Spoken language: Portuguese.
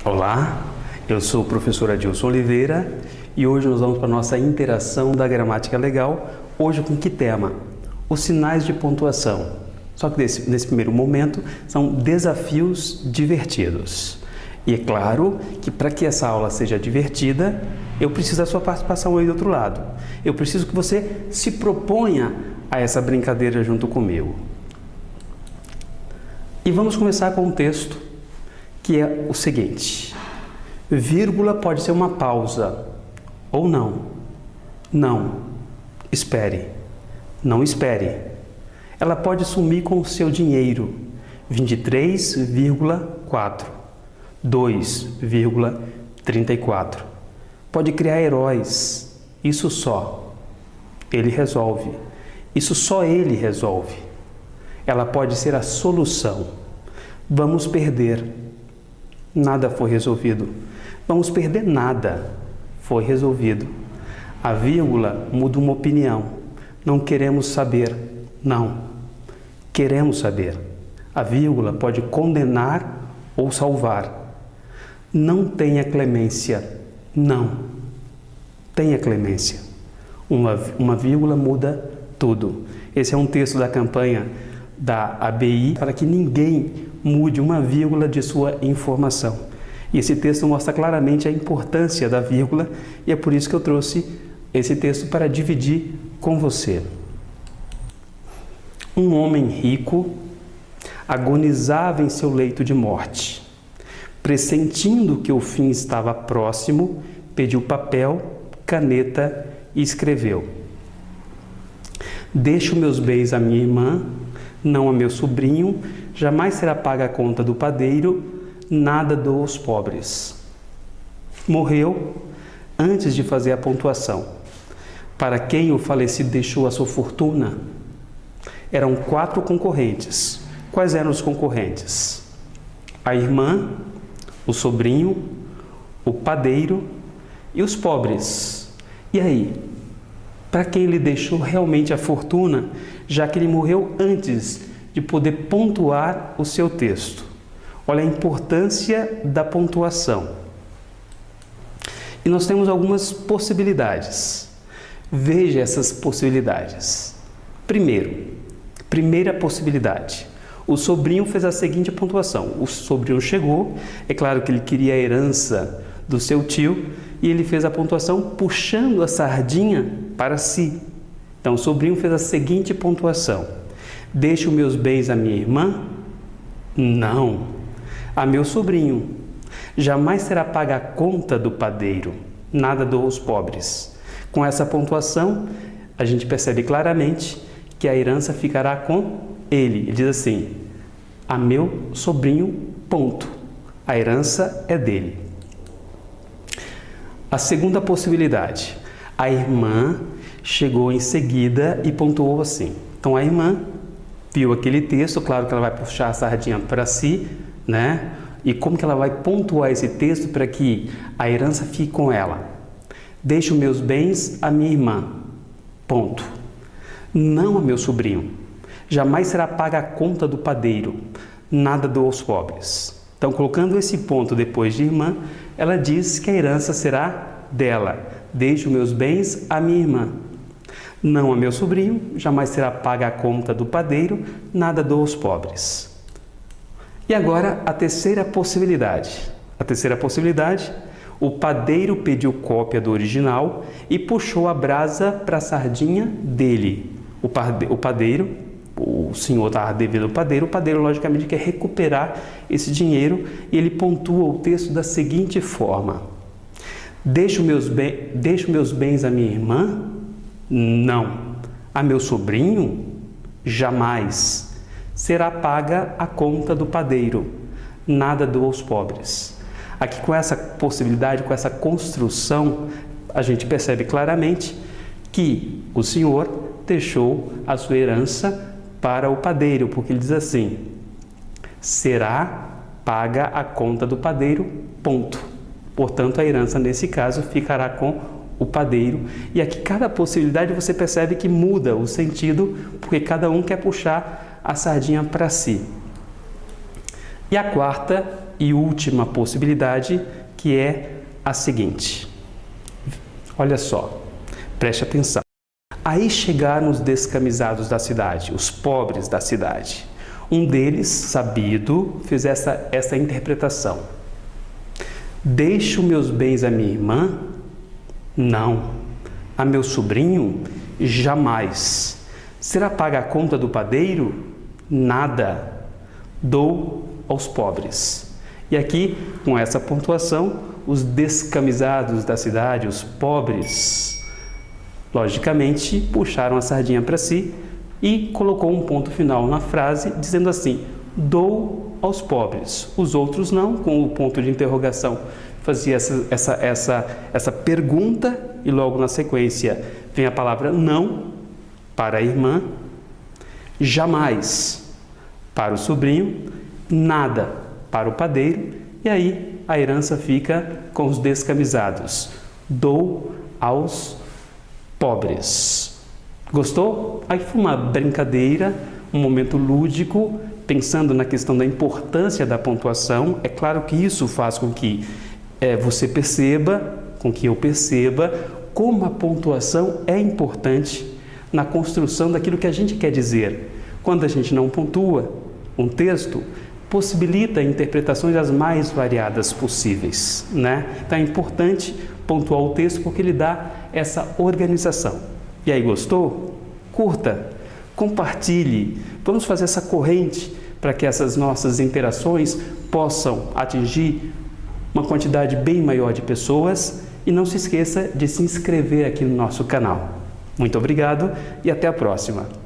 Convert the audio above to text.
Olá, eu sou o professor Adilson Oliveira e hoje nós vamos para a nossa interação da gramática legal, hoje com que tema? Os sinais de pontuação. Só que nesse primeiro momento são desafios divertidos. E é claro que para que essa aula seja divertida, eu preciso da sua participação aí do outro lado. Eu preciso que você se proponha a essa brincadeira junto comigo. E vamos começar com um texto que é o seguinte: vírgula pode ser uma pausa ou não. Não, espere. Não espere. Ela pode sumir com o seu dinheiro. 23,4. 2,34. Pode criar heróis. Isso só. Ele resolve. Isso só ele resolve. Ela pode ser a solução. Vamos perder. Nada foi resolvido. Vamos perder nada. Foi resolvido. A vírgula muda uma opinião. Não queremos saber. Não. Queremos saber. A vírgula pode condenar ou salvar. Não tenha clemência. Não. Tenha clemência. Uma vírgula muda tudo. Esse é um texto da campanha da ABI para que ninguém mude uma vírgula de sua informação. E esse texto mostra claramente a importância da vírgula e é por isso que eu trouxe esse texto para dividir com você. Um homem rico agonizava em seu leito de morte. Pressentindo que o fim estava próximo, pediu papel, caneta e escreveu: deixo meus bens à minha irmã, não a meu sobrinho, jamais será paga a conta do padeiro, nada dou aos pobres. Morreu antes de fazer a pontuação. Para quem o falecido deixou a sua fortuna? Eram 4 concorrentes. Quais eram os concorrentes? A irmã, o sobrinho, o padeiro e os pobres. E aí? Para quem ele deixou realmente a fortuna, já que ele morreu antes de poder pontuar o seu texto? Olha a importância da pontuação. E nós temos algumas possibilidades. Veja essas possibilidades. Primeira possibilidade. O sobrinho fez a seguinte pontuação. O sobrinho chegou, é claro que ele queria a herança do seu tio, e ele fez a pontuação puxando a sardinha para si. Então o sobrinho fez a seguinte pontuação: deixo meus bens à minha irmã? Não, a meu sobrinho. Jamais será paga a conta do padeiro, nada dou aos pobres. Com essa pontuação, a gente percebe claramente que a herança ficará com ele. Ele diz assim: a meu sobrinho, ponto. A herança é dele. A segunda possibilidade: a irmã chegou em seguida e pontuou assim. Então a irmã viu aquele texto, claro que ela vai puxar a sardinha para si, né? E como que ela vai pontuar esse texto para que a herança fique com ela? Deixo meus bens à minha irmã, ponto. Não a meu sobrinho. Jamais será paga a conta do padeiro, nada dou aos pobres. Então, colocando esse ponto depois de irmã, ela diz que a herança será dela. Deixo meus bens à minha irmã. Não a meu sobrinho, jamais será paga a conta do padeiro, nada dou aos pobres. E agora a terceira possibilidade. O padeiro pediu cópia do original e puxou a brasa para a sardinha dele. O padeiro, o senhor estava devendo ao padeiro, o padeiro logicamente quer recuperar esse dinheiro e ele pontua o texto da seguinte forma: deixo meus bens à minha irmã? Não. A meu sobrinho? Jamais. Será paga a conta do padeiro, nada dou aos pobres. Aqui com essa possibilidade, com essa construção, a gente percebe claramente que o senhor deixou a sua herança para o padeiro, porque ele diz assim: será paga a conta do padeiro, ponto. Portanto, a herança nesse caso ficará com o padeiro. E aqui cada possibilidade você percebe que muda o sentido, porque cada um quer puxar a sardinha para si. E a quarta e última possibilidade, que é a seguinte. Olha só, preste atenção. Aí chegaram os descamisados da cidade, os pobres da cidade. Um deles, sabido, fez essa interpretação. Deixo meus bens à minha irmã? Não. A meu sobrinho? Jamais. Será paga a conta do padeiro? Nada. Dou aos pobres. E aqui, com essa pontuação, os descamisados da cidade, os pobres, logicamente, puxaram a sardinha para si e colocou um ponto final na frase, dizendo assim: dou aos pobres. Os outros não, com o ponto de interrogação. Fazia essa pergunta e logo na sequência vem a palavra não para a irmã, jamais para o sobrinho, nada para o padeiro, e aí a herança fica com os descamisados. Dou aos pobres. Gostou? Aí foi uma brincadeira, um momento lúdico, pensando na questão da importância da pontuação. É claro que isso faz com que você perceba, com que eu perceba, como a pontuação é importante na construção daquilo que a gente quer dizer. Quando a gente não pontua um texto, possibilita interpretações as mais variadas possíveis, né? Então é importante pontuar o texto porque ele dá essa organização. E aí, gostou? Curta, compartilhe, vamos fazer essa corrente para que essas nossas interações possam atingir uma quantidade bem maior de pessoas, e não se esqueça de se inscrever aqui no nosso canal. Muito obrigado e até a próxima!